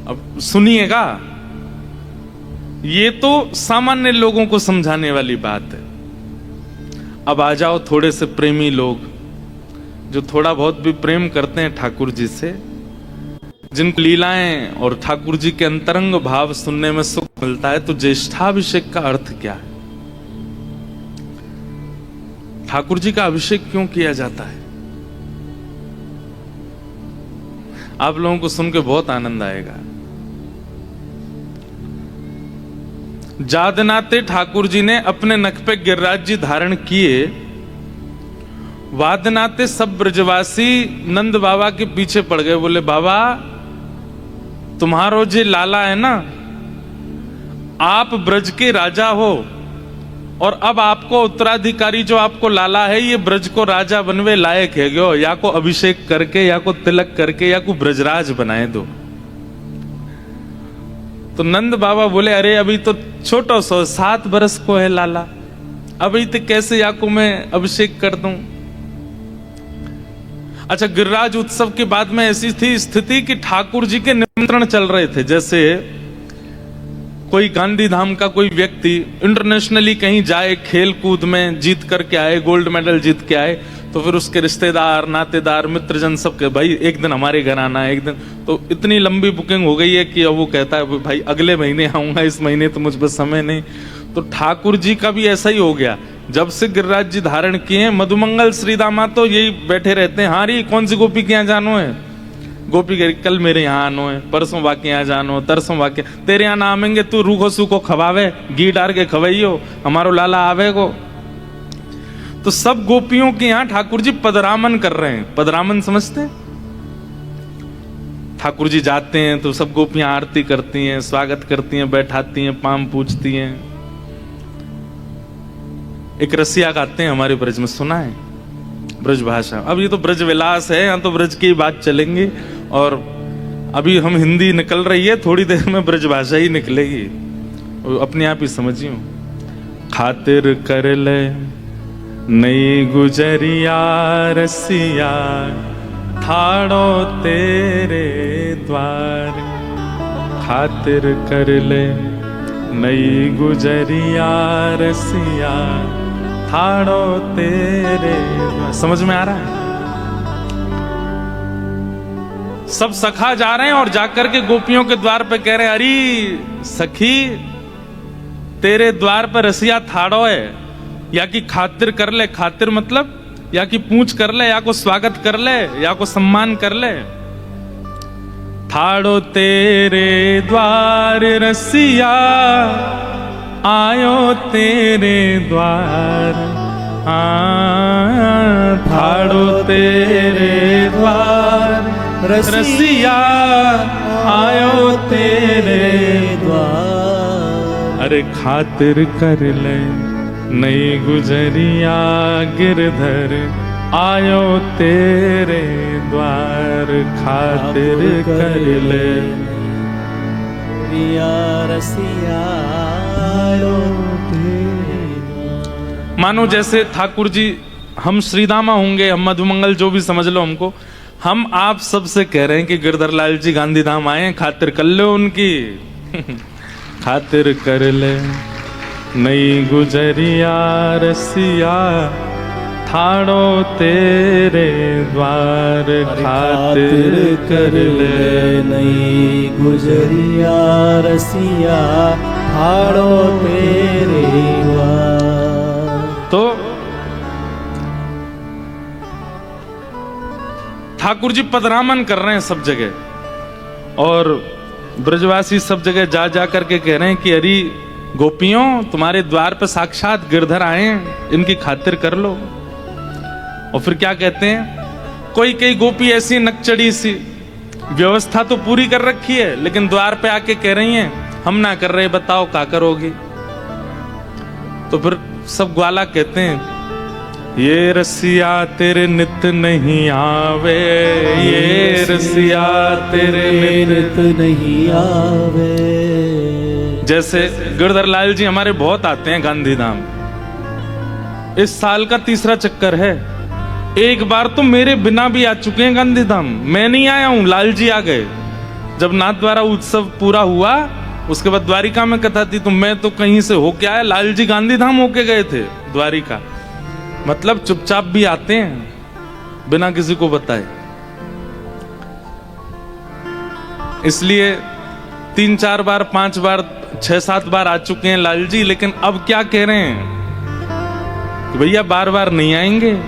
अब सुनिएगा, ये तो सामान्य लोगों को समझाने वाली बात है। अब आ जाओ थोड़े से प्रेमी लोग, जो थोड़ा बहुत भी प्रेम करते हैं ठाकुर जी से, जिनको लीलाएं और ठाकुर जी के अंतरंग भाव सुनने में सुख मिलता है। तो ज्येष्ठाभिषेक का अर्थ क्या है? ठाकुर जी का अभिषेक क्यों किया जाता है? आप लोगों को सुन के बहुत आनंद आएगा। जादनाते ठाकुर जी ने अपने नख पे गिरिराज जी धारण किए, वादनाते सब ब्रजवासी नंद बाबा के पीछे पड़ गए। बोले बाबा तुम्हारो जे लाला है ना, आप ब्रज के राजा हो और अब आपको उत्तराधिकारी जो आपको लाला है, ये ब्रज को राजा बनवे लायक है गयो, या को अभिषेक करके या को तिलक करके या को ब्रजराज बनाए दो। तो नंद बाबा बोले अरे अभी तो छोटो सो 7 बरस को है लाला, अभी तो कैसे या को मैं अभिषेक कर दूं। अच्छा, गिरिराज उत्सव के बाद में ऐसी थी स्थिति कि ठाकुर जी के निमंत्रण चल रहे थे। जैसे कोई गांधी धाम का कोई व्यक्ति इंटरनेशनली कहीं जाए, खेल कूद में जीत करके आए, गोल्ड मेडल जीत के आए, तो फिर उसके रिश्तेदार नातेदार मित्रजन सबके भाई एक दिन हमारे घर आना है, एक दिन। तो इतनी लंबी बुकिंग हो गई है कि अब वो कहता है भाई अगले महीने आऊंगा, इस महीने तो मुझ पर समय नहीं। तो ठाकुर जी का भी ऐसा ही हो गया। जब से गिरिराज जी धारण किए हैं, मधुमंगल श्री दामा तो यही बैठे रहते हैं, हाँ री कौन सी गोपी के यहाँ जानो है, गोपी कह कल मेरे यहाँ आनो है, परसों बाकी यहाँ जानो, तरसों बाकी तेरे यहाँ ना आवेंगे, तू रूखो सूखो खवावे, घी डाल के खवाइयो, हमारो लाला आवे को। तो सब गोपियों के यहाँ ठाकुर जी पदरामन कर रहे हैं। पदरामन समझते हैं? ठाकुर जी जाते हैं तो सब गोपियां आरती करती हैं, स्वागत करती हैं, बैठाती हैं, पाम पूछती हैं। एक रसिया गाते हैं हमारे ब्रज में, सुना है? ब्रज भाषा। अब ये तो ब्रज विलास है, यहाँ तो ब्रज की बात चलेंगी, और अभी हम हिंदी निकल रही है, थोड़ी देर में ब्रज भाषा ही निकलेगी, अपने आप ही समझियो। खातिर कर ले नई गुजरिया रसिया, ठाड़ो तेरे द्वार। खातिर कर ले नई गुजरिया रसिया, ठाड़ो तेरे द्वार। समझ में आ रहा है? सब सखा जा रहे हैं और जाकर के गोपियों के द्वार पे कह रहे हैं अरे सखी तेरे द्वार पर रसिया ठाड़ो है, या कि खातिर कर ले। खातिर मतलब या कि पूछ कर ले, या को स्वागत कर ले, या को सम्मान कर ले। ठाड़ो तेरे द्वार रसिया, आयो तेरे द्वार। ठाड़ो तेरे द्वार रसिया, आयो तेरे द्वार। अरे खातिर कर ले नई गुजरिया गिरधर, आयो तेरे द्वार। खातिर कर ले रसिया, आयो तेरे। मानो जैसे ठाकुर जी हम श्रीदामा होंगे, हम मधुमंगल, जो भी समझ लो हमको, हम आप सबसे कह रहे हैं कि गिरधर लाल जी गांधी धाम आए, खातिर कर लो उनकी। खातिर कर ले नई गुजरिया रसिया, ठाड़ो तेरे द्वार। खातिर कर ले नई गुजरिया रसिया, ठाड़ो तेरे द्वार। तो ठाकुर जी पदरामन कर रहे हैं सब जगह, और ब्रजवासी सब जगह जा जा करके कह रहे हैं कि अरे गोपियों तुम्हारे द्वार पर साक्षात गिरधर आए हैं, इनकी खातिर कर लो। और फिर क्या कहते हैं, कोई कई गोपी ऐसी नकचड़ी सी, व्यवस्था तो पूरी कर रखी है, लेकिन द्वार पे आके कह रही हैं हम ना कर रहे, बताओ क्या करोगी। तो फिर सब ग्वाला कहते हैं ये रसिया तेरे नित नहीं आवे, ये रसिया तेरे नित नहीं आवे। जैसे गिरधर लाल जी हमारे बहुत आते हैं गांधी धाम, इस साल का 3रा चक्कर है। एक बार तो मेरे बिना भी आ चुके हैं गांधी धाम, मैं नहीं आया हूं, लाल जी आ गए। जब नाथ द्वारा उत्सव पूरा हुआ, उसके बाद द्वारिका में कथा थी, तो मैं तो कहीं से होके आया, लाल जी गांधीधाम होके गए थे द्वारिका। मतलब चुपचाप भी आते हैं बिना किसी को बताए। इसलिए 3-4 बार 5 बार 6-7 बार आ चुके हैं लाल जी, लेकिन अब क्या कह रहे हैं कि भैया बार बार नहीं आएंगे,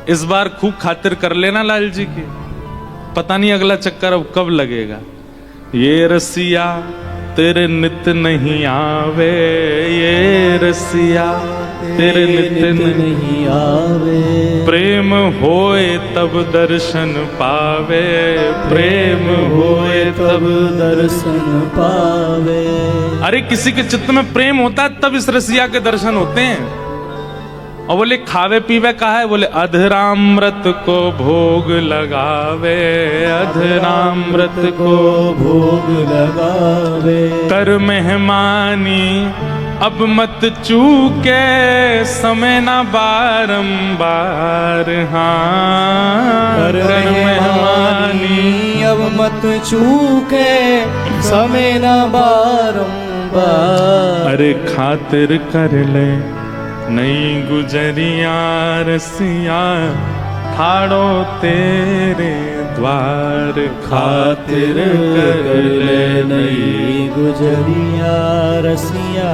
इस बार खूब खातिर कर लेना लाल जी की। पता नहीं अगला चक्कर अब कब लगेगा। ये रसिया तेरे नित नहीं आवे, ये रसिया तेरे नित नहीं आवे, प्रेम होए तब दर्शन पावे, प्रेम होए तब दर्शन पावे। अरे किसी के चित्त में प्रेम होता है तब इस रसिया के दर्शन होते हैं। और बोले खावे पीवे कहा है, बोले अधरामृत को भोग लगावे, अधरामृत को भोग लगावे। कर मेहमानी अब मत चूके, समय ना बारंबार। हाँ कर मेहमानी अब मत चूके, समय ना बारंबार। अरे खातिर कर ले नई गुजरिया रसिया, ठाड़ो तेरे द्वार। खातिर कर ले नई गुजरिया रसिया,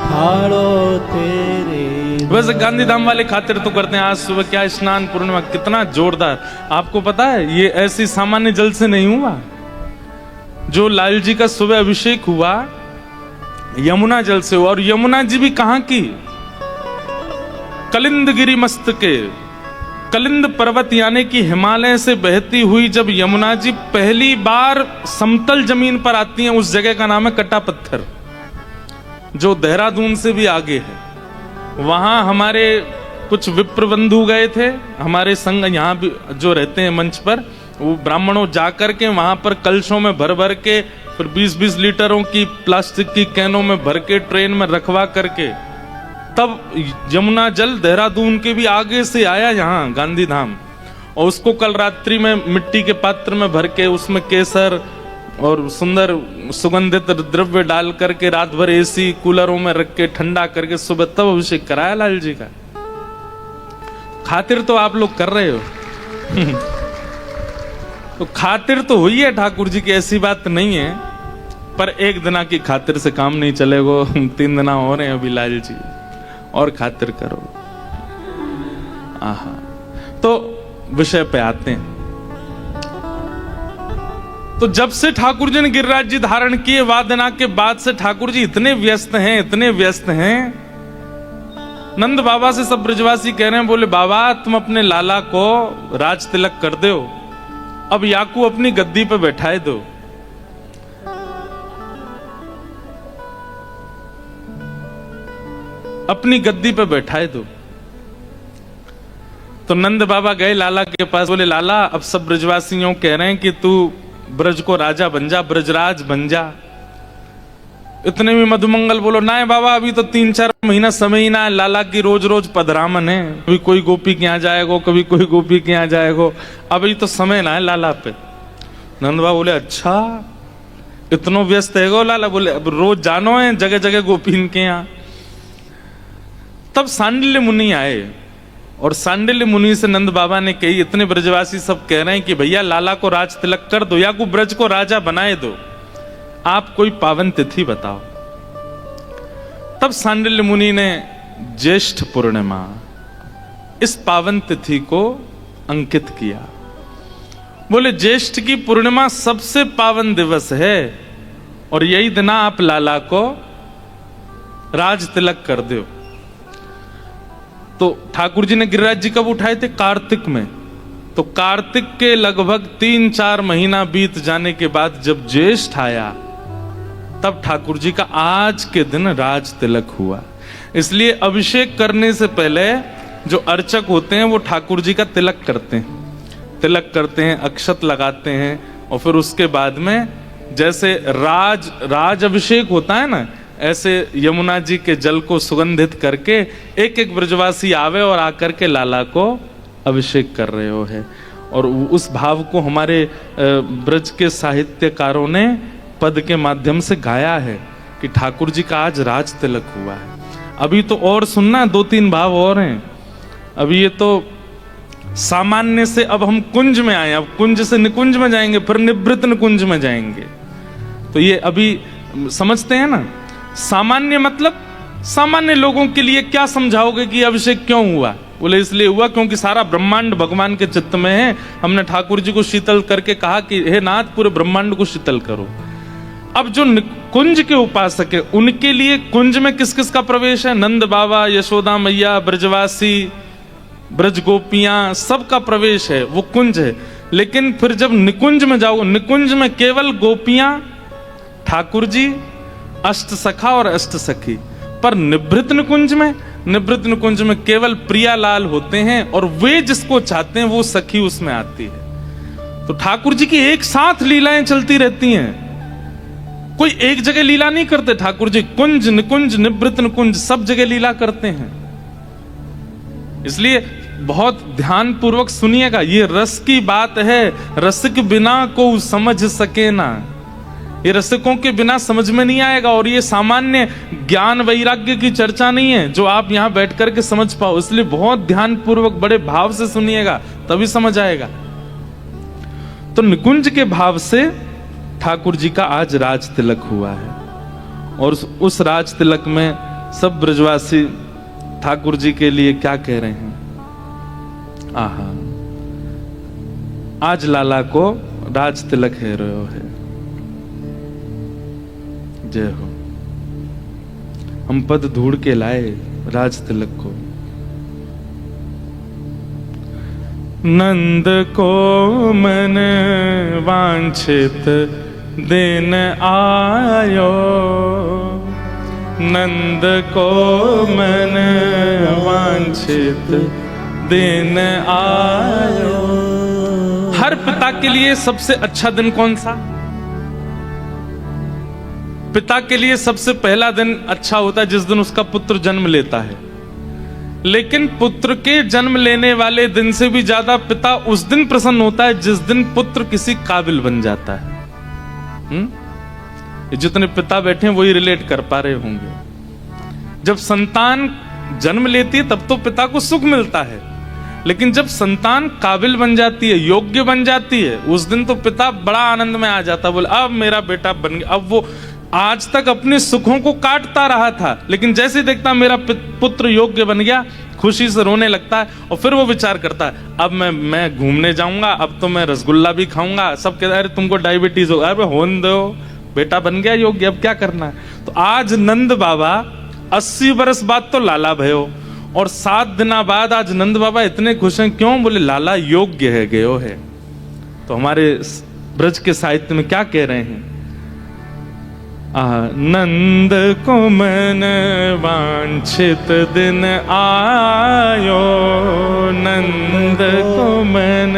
ठाड़ो तेरे। वैसे गांधीधाम वाले खातिर तो करते हैं। आज सुबह क्या स्नान पूर्णिमा, कितना जोरदार। आपको पता है ये ऐसी सामान्य जल से नहीं हुआ। जो लाल जी का सुबह अभिषेक हुआ यमुना जल से हुआ। और यमुना जी भी कहां की, कलिंदगिरी मस्तके, कलिंद पर्वत यानी कि हिमालय से बहती हुई जब यमुना जी पहली बार समतल जमीन पर आती हैं, उस जगह का नाम है कटा पत्थर, जो देहरादून से भी आगे है। वहां हमारे कुछ विप्र बंधु गए थे, हमारे संग यहाँ भी जो रहते हैं मंच पर, वो ब्राह्मणों जाकर के वहां पर कलशों में भर भर के, फिर 20-20 लीटरों की प्लास्टिक की कैनों में भर के ट्रेन में रखवा करके, तब यमुना जल देहरादून के भी आगे से आया यहाँ गांधीधाम। और उसको कल रात्रि में मिट्टी के पात्र में भर के, उसमें केसर और सुंदर सुगंधित द्रव्य डाल करके रात भर एसी कूलरों में रख के ठंडा करके सुबह तब अभिषेक कराया लाल जी का। खातिर तो आप लोग कर रहे हो तो खातिर तो हुई है ठाकुर जी की, ऐसी बात नहीं है। पर एक दिना की खातिर से काम नहीं चलेगा। 3 दिना हो रहे हैं अभी लाल जी, और खातिर करो। आहा, तो विषय पे आते हैं। तो जब से ठाकुर जी ने गिरिराज जी धारण किए वादना के बाद से ठाकुर जी इतने व्यस्त हैं, इतने व्यस्त हैं। नंद बाबा से सब ब्रजवासी कह रहे हैं, बोले बाबा तुम अपने लाला को राज तिलक कर दो, अब याकू अपनी गद्दी पे बैठाए दो। अपनी गद्दी पे बैठाए दो। तो नंद बाबा गए लाला के पास, बोले लाला अब सब ब्रजवासियों कह रहे हैं कि तू ब्रज को राजा बन जा, ब्रजराज बन जा। इतने में मधुमंगल बोलो ना बाबा अभी तो 3-4 महीना समय ही ना है, लाला की रोज रोज पधरामन है, कभी कोई गोपी के यहाँ जाएगो, कभी कोई गोपी के यहाँ जाएगो, अभी तो समय ना है लाला पे। नंद बाबा बोले अच्छा इतनो व्यस्त है गो लाला? बोले अब रोज जानो है जगह जगह गोपीन के यहाँ। तब सांडिल्य मुनि आए और सांडिल्य मुनि से नंद बाबा ने कही, इतने ब्रजवासी सब कह रहे हैं कि भैया लाला को राज तिलक कर दो या को ब्रज को राजा बनाए दो, आप कोई पावन तिथि बताओ। तब सांडिल्य मुनि ने ज्येष्ठ पूर्णिमा इस पावन तिथि को अंकित किया। बोले ज्येष्ठ की पूर्णिमा सबसे पावन दिवस है और यही दिन आप लाला को राज तिलक कर दो। तो ठाकुर जी ने गिरिराज जी कब उठाए थे? कार्तिक में। तो कार्तिक के लगभग 3-4 महीना बीत जाने के बाद जब ज्येष्ठ आया तब ठाकुर जी का आज के दिन राज तिलक हुआ। इसलिए अभिषेक करने से पहले जो अर्चक होते हैं वो ठाकुर जी का तिलक करते हैं, अक्षत लगाते हैं और फिर उसके बाद में जैसे राज अभिषेक होता है ना, ऐसे यमुना जी के जल को सुगंधित करके एक एक ब्रजवासी आवे और आकर के लाला को अभिषेक कर रहे हो है। और उस भाव को हमारे ब्रज के साहित्यकारों ने पद के माध्यम से गाया है कि ठाकुर जी का आज राज तिलक हुआ है। अभी तो और सुनना, 2-3 भाव और हैं। अभी ये तो सामान्य से अब हम कुंज में आए, अब कुंज से निकुंज में जाएंगे, फिर निवृत्त निकुंज में जाएंगे। तो ये अभी समझते हैं ना, सामान्य मतलब सामान्य लोगों के लिए क्या समझाओगे कि अभिषेक क्यों हुआ? बोले इसलिए हुआ क्योंकि सारा ब्रह्मांड भगवान के चित्त में है। हमने ठाकुर जी को शीतल करके कहा कि हे नाथ पूरे ब्रह्मांड को शीतल करो। अब जो कुंज के उपासक है उनके लिए कुंज में किस किस का प्रवेश है? नंद बाबा, यशोदा मैया, ब्रजवासी, ब्रज गोपियां, सबका प्रवेश है, वो कुंज है। लेकिन फिर जब निकुंज में जाओ, निकुंज में केवल गोपियां, ठाकुर जी, अष्ट सखा और अष्ट सखी। पर निवृत्त निकुंज में केवल प्रियालाल होते हैं और वे जिसको चाहते हैं वो सखी उसमें आती है। तो ठाकुर जी की एक साथ लीलाएं चलती रहती हैं, कोई एक जगह लीला नहीं करते ठाकुर जी। कुंज निकुंज निवृत्त निकुंज सब जगह लीला करते हैं। इसलिए बहुत ध्यान पूर्वक सुनिएगा, ये रस की बात है। रसिक बिना को समझ सके ना, ये रसिकों के बिना समझ में नहीं आएगा। और ये सामान्य ज्ञान वैराग्य की चर्चा नहीं है जो आप यहां बैठ करके समझ पाओ। इसलिए बहुत ध्यान पूर्वक बड़े भाव से सुनिएगा, तभी समझ आएगा। तो निकुंज के भाव से ठाकुर जी का आज राज तिलक हुआ है और उस राज तिलक में सब ब्रजवासी ठाकुर जी के लिए क्या कह रहे हैं? आहा, आज लाला को राज तिलक है रहे है। जय हो। हम पद ढूंढ के लाए राज तिलक को। नंद को मन वांछित दिन आयो, नंद को मन वांछित दिन आयो। हर पिता के लिए सबसे अच्छा दिन कौन सा? पिता के लिए सबसे पहला दिन अच्छा होता है जिस दिन उसका पुत्र जन्म लेता है। लेकिन पुत्र के जन्म लेने वाले दिन से भी ज्यादा पिता उस दिन प्रसन्न होता है जिस दिन पुत्र किसी काबिल बन जाता है। जितने पिता बैठे हैं वही रिलेट कर पा रहे होंगे। जब संतान जन्म लेती है तब तो पिता को सुख मिलता है, लेकिन जब संतान काबिल बन जाती है, योग्य बन जाती है, उस दिन तो पिता बड़ा आनंद में आ जाता है। बोले अब मेरा बेटा बन गया। अब वो आज तक अपने सुखों को काटता रहा था, लेकिन जैसे देखता मेरा पुत्र योग्य बन गया, खुशी से रोने लगता है। और फिर वो विचार करता है अब मैं घूमने जाऊंगा, अब तो मैं रसगुल्ला भी खाऊंगा। सब कहते अरे तुमको डायबिटीज होगा, अरे होने दो, बेटा बन गया योग्य, अब क्या करना है। तो आज नंद बाबा 80 बरस बाद तो लाला भयो, और 7 दिन बाद आज नंद बाबा इतने खुश हैं। क्यों? बोले लाला योग्य है, गयो है। तो हमारे ब्रज के साहित्य में क्या कह रहे हैं? नंद को मन वांछित दिन आयो, नंद को मन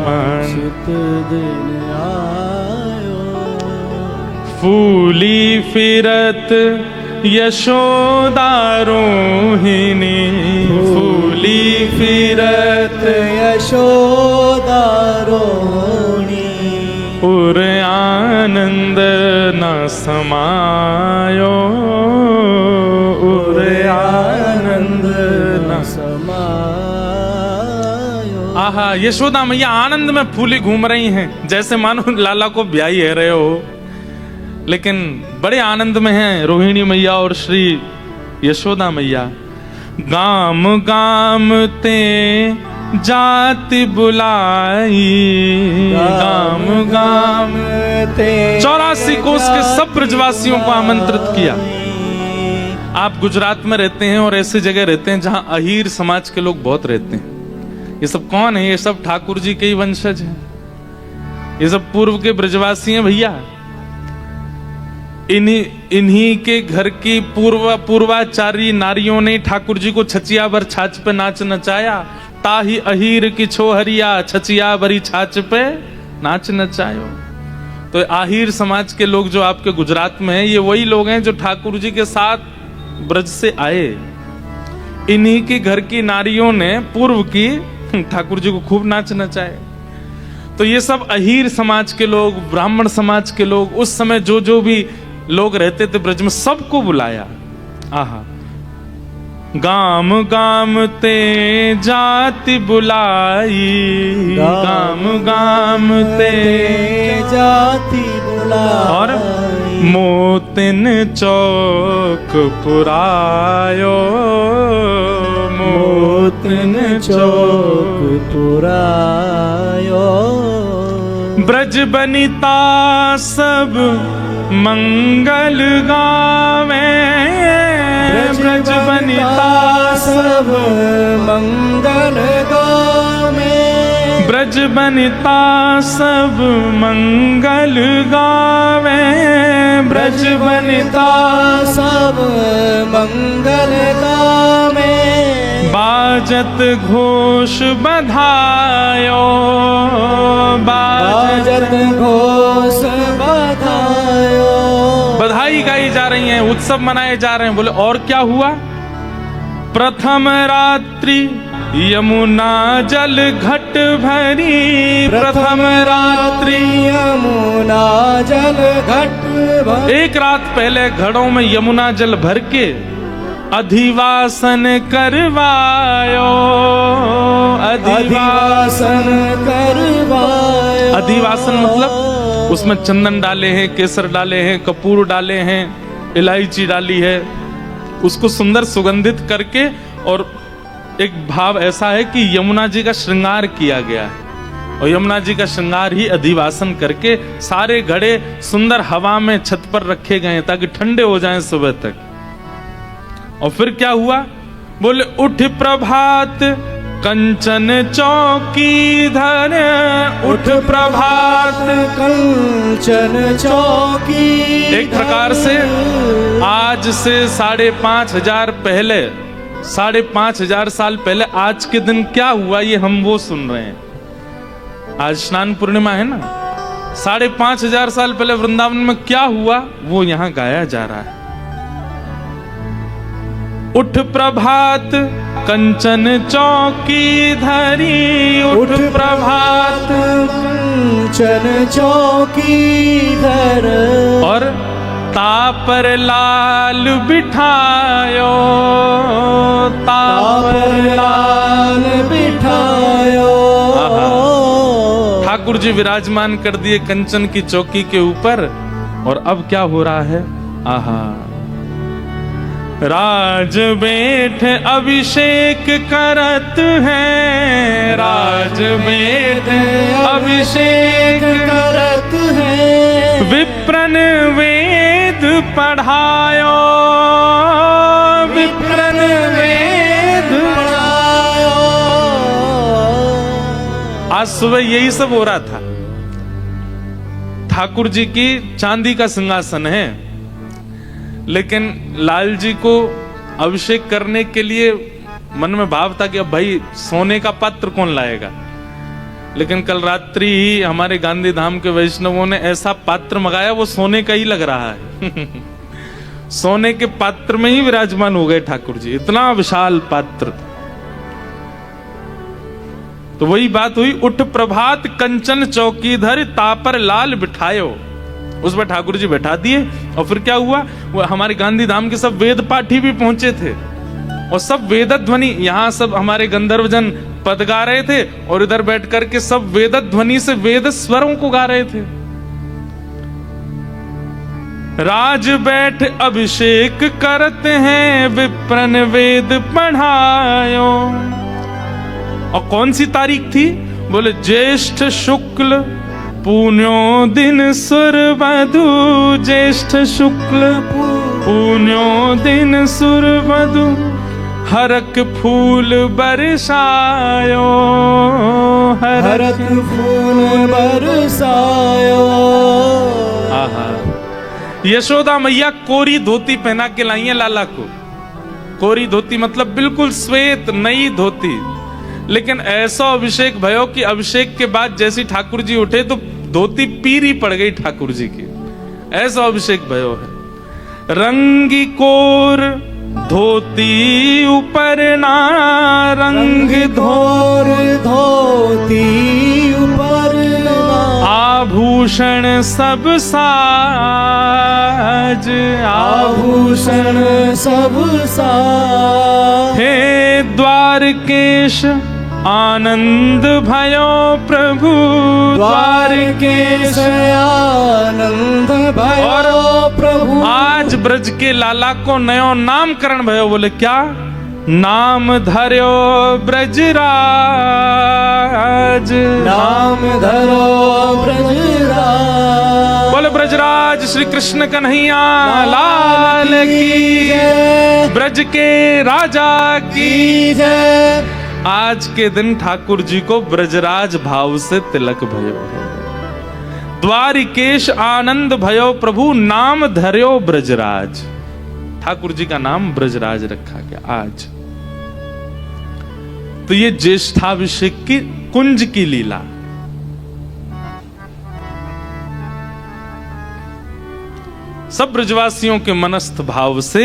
वांछित दिन आयो। फूली फिरत यशोदा रोहिणी, फूली फिरत यशोदा रोहिणी। उर आनंद न समायो, उर आनंद न समायो। आहा, यशोदा मैया आनंद में फूली घूम रही हैं, जैसे मानो लाला को ब्याही है रहे हो, लेकिन बड़े आनंद में हैं रोहिणी मैया और श्री यशोदा मैया। गाम गाम ते जाति बुलाई, गाम गाम ते 84 कोस के सब ब्रजवासियों को आमंत्रित किया। आप गुजरात में रहते हैं और ऐसी जगह रहते हैं जहां अहीर समाज के लोग बहुत रहते हैं। ये सब कौन है? ये सब ठाकुर जी के ही वंशज हैं, ये सब पूर्व के ब्रजवासी हैं भैया। इन्हीं के घर की पूर्वाचारी नारियों ने ठाकुर जी को छचिया भर छाछ पे नाच नचाया। ताही अहीर की छोहरिया, छचिया भरी छाछ पे नाच नचायो। तो आहिर समाज के लोग जो आपके गुजरात में हैं, ये वही लोग हैं जो ठाकुर जी के साथ ब्रज से आए। इन्हीं के घर की नारियों ने पूर्व की ठाकुर जी को खूब नाच नचाए। तो ये सब अहीर समाज के लोग, ब्राह्मण समाज के लोग, उस समय जो जो भी लोग रहते थे ब्रज में, सबको बुलाया। आहा, गाम गाम ते जाति बुलाई, गाम गाम ते जाति बुलाई, और मोतिन चौक पुरायो, मोतिन चौक पुरायो। ब्रज बनिता सब मंगल गावे, ब्रज बनिता सब मंगल गावे, ब्रज बनिता सब मंगल गावे, ब्रज बनिता सब मंगल गावे। बाजत घोष बधायो, बाजत घोष बधायो। बधाई गाई जा रही हैं, उत्सव मनाए जा रहे हैं। बोले और क्या हुआ? प्रथम रात्रि यमुना जल घट भरी, प्रथम रात्रि यमुना जल घट भरी। एक रात पहले घड़ों में यमुना जल भर के अधिवासन करवायो, अधिवासन करवायो। अधिवासन मतलब उसमें चंदन डाले हैं, केसर डाले हैं, कपूर डाले हैं, इलायची डाली है, उसको सुंदर सुगंधित करके, और एक भाव ऐसा है कि यमुना जी का श्रृंगार किया गया है, और यमुना जी का श्रृंगार ही अधिवासन करके सारे घड़े सुंदर हवा में छत पर रखे गए ताकि ठंडे हो जाएं सुबह तक। और फिर क्या हुआ? बोले उठ प्रभात कंचन चौकी धर, उठ प्रभात कंचन चौकी। एक प्रकार से आज से 5,500 पहले, 5,500 साल पहले आज के दिन क्या हुआ ये हम वो सुन रहे हैं। आज स्नान पूर्णिमा है ना, 5,500 साल पहले वृंदावन में क्या हुआ वो यहां गाया जा रहा है। उठ प्रभात कंचन चौकी धरी, उठ प्रभात कंचन चौकी धर, और तापर लाल बिठायो, तापर लाल बिठायो। ठाकुर जी विराजमान कर दिए कंचन की चौकी के ऊपर। और अब क्या हो रहा है? आहा, राज बैठ अभिषेक करत है, राज बैठ अभिषेक करत है। विप्रन वेद पढ़ायो, विप्रन वेद पढ़ायो। आज सुबह यही सब हो रहा था। ठाकुर जी की चांदी का सिंहासन है, लेकिन लाल जी को अभिषेक करने के लिए मन में भाव था कि अब भाई सोने का पात्र कौन लाएगा। लेकिन कल रात्रि ही हमारे गांधी धाम के वैष्णवों ने ऐसा पात्र मंगाया, वो सोने का ही लग रहा है। सोने के पात्र में ही विराजमान हो गए ठाकुर जी, इतना विशाल पात्र। तो वही बात हुई, उठ प्रभात कंचन चौकीधर तापर लाल बिठायो, उस पर ठाकुर जी बैठा दिए। और फिर क्या हुआ? वो हमारे गांधी धाम के सब वेद पाठी भी पहुंचे थे, और सब वेद ध्वनि, यहाँ सब हमारे गंधर्वजन पद गा रहे थे, और इधर बैठ करके सब वेद ध्वनि से वेद स्वरों को गा रहे थे। राज बैठ अभिषेक करते हैं, विप्रन वेद पढ़ायो। और कौन सी तारीख थी? बोले ज्येष्ठ शुक्ल पुण्यो दिन सुरवधु, ज्येष्ठ शुक्ल पुण्यो दिन सुरवधु, हरक फूल बरसायो, हरक फूल बरसायो। आहा, यशोदा मैया कोरी धोती पहना के लाई है लाला को। कोरी धोती मतलब बिल्कुल श्वेत नई धोती। लेकिन ऐसा अभिषेक भयो कि अभिषेक के बाद जैसी ठाकुर जी उठे तो धोती पीरी पड़ गई ठाकुर जी की, ऐसा अभिषेक भयो है। रंगी कोर धोती ऊपर ना, रंग धोर धोती ऊपर ना, आभूषण सब साज, आभूषण सब साज। हे द्वारकेश आनंद भयो प्रभु, द्वारकेश आनंद भयो प्रभु। आज ब्रज के लाला को नयो नामकरण भयो। बोले क्या? नाम धर्यो ब्रजराज, नाम धरो ब्रजराज। बोले ब्रजराज श्री कृष्ण कन्हैया लाल की जय, ब्रज के राजा की जय। आज के दिन ठाकुर जी को ब्रजराज भाव से तिलक भयो है। द्वारिकेश आनंद भयो प्रभु, नाम धर्यो ब्रजराज। ठाकुर जी का नाम ब्रजराज रखा गया आज। तो ये ज्येष्ठाभिषेक की कुंज की लीला। सब ब्रजवासियों के मनस्थ भाव से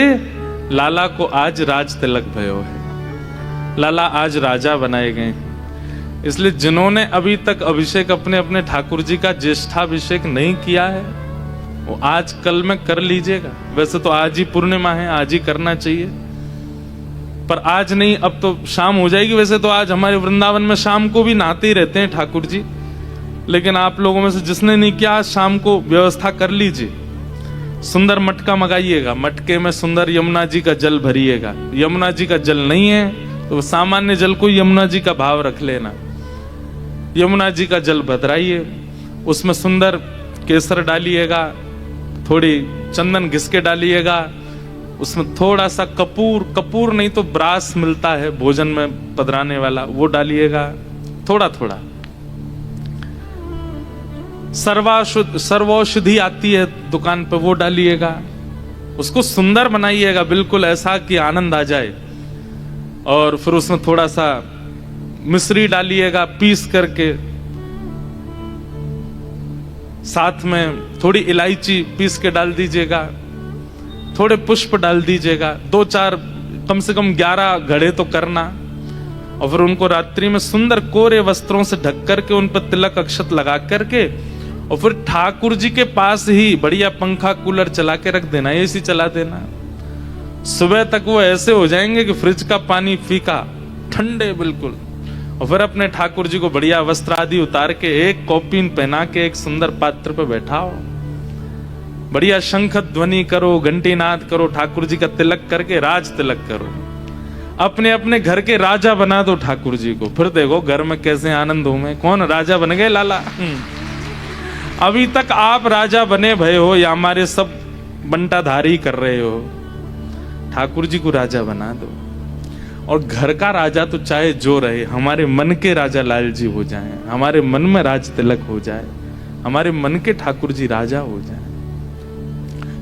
लाला को आज राज तिलक भयो है। लाला आज राजा बनाए गए। इसलिए जिन्होंने अभी तक अभिषेक अपने अपने ठाकुर जी का ज्येष्ठाभिषेक नहीं किया है, वो आज कल में कर लीजिएगा। वैसे तो आज ही पूर्णिमा है, आज ही करना चाहिए, पर आज नहीं, अब तो शाम हो जाएगी। वैसे तो आज हमारे वृंदावन में शाम को भी नहाते ही रहते हैं ठाकुर जी, लेकिन आप लोगों में से जिसने नहीं किया, आज शाम को व्यवस्था कर लीजिए। सुंदर मटका मंगाइएगा, मटके में सुंदर यमुना जी का जल भरिएगा। यमुना जी का जल नहीं है तो सामान्य जल को यमुना जी का भाव रख लेना। यमुना जी का जल भदराइए, उसमें सुंदर केसर डालिएगा, थोड़ी चंदन घिस के डालिएगा, उसमें थोड़ा सा कपूर नहीं तो ब्रास मिलता है भोजन में पधराने वाला, वो डालिएगा थोड़ा थोड़ा। सर्वौषधि आती है दुकान पे, वो डालिएगा। उसको सुंदर बनाइएगा, बिल्कुल ऐसा कि आनंद आ जाए। और फिर उसमें थोड़ा सा मिश्री डालिएगा पीस करके, साथ में थोड़ी इलायची पीस के डाल दीजिएगा, थोड़े पुष्प डाल दीजिएगा, 2-4 कम से कम 11 घड़े तो करना। और फिर उनको रात्रि में सुंदर कोरे वस्त्रों से ढक करके उन पर तिलक अक्षत लगा करके, और फिर ठाकुर जी के पास ही बढ़िया पंखा कूलर चला के रख देना, एसी चला देना। सुबह तक वो ऐसे हो जाएंगे कि फ्रिज का पानी फीका, ठंडे बिल्कुल। और फिर अपने ठाकुर जी को बढ़िया वस्त्र आदि उतार के, एक कौपीन पहना के एक सुंदर पात्र पे बैठाओ, बढ़िया शंख ध्वनि करो, घंटी नाद करो, ठाकुर जी का तिलक करके राज तिलक करो। अपने अपने घर के राजा बना दो ठाकुर जी को, फिर देखो घर में कैसे आनंद हो। में कौन राजा बन गए? लाला। अभी तक आप राजा बने भय हो या हमारे सब बंटाधारी कर रहे हो, ठाकुर जी को राजा बना दो। और घर का राजा तो चाहे जो रहे, हमारे मन के राजा लाल जी हो जाएं, हमारे मन में राज तिलक हो जाए, हमारे मन के ठाकुर जी राजा हो जाए।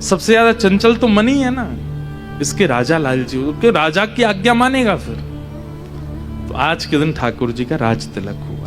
सबसे ज्यादा चंचल तो मन ही है ना, इसके राजा लाल जी, राजा की आज्ञा मानेगा फिर। तो आज के दिन ठाकुर जी का राज तिलक हुआ।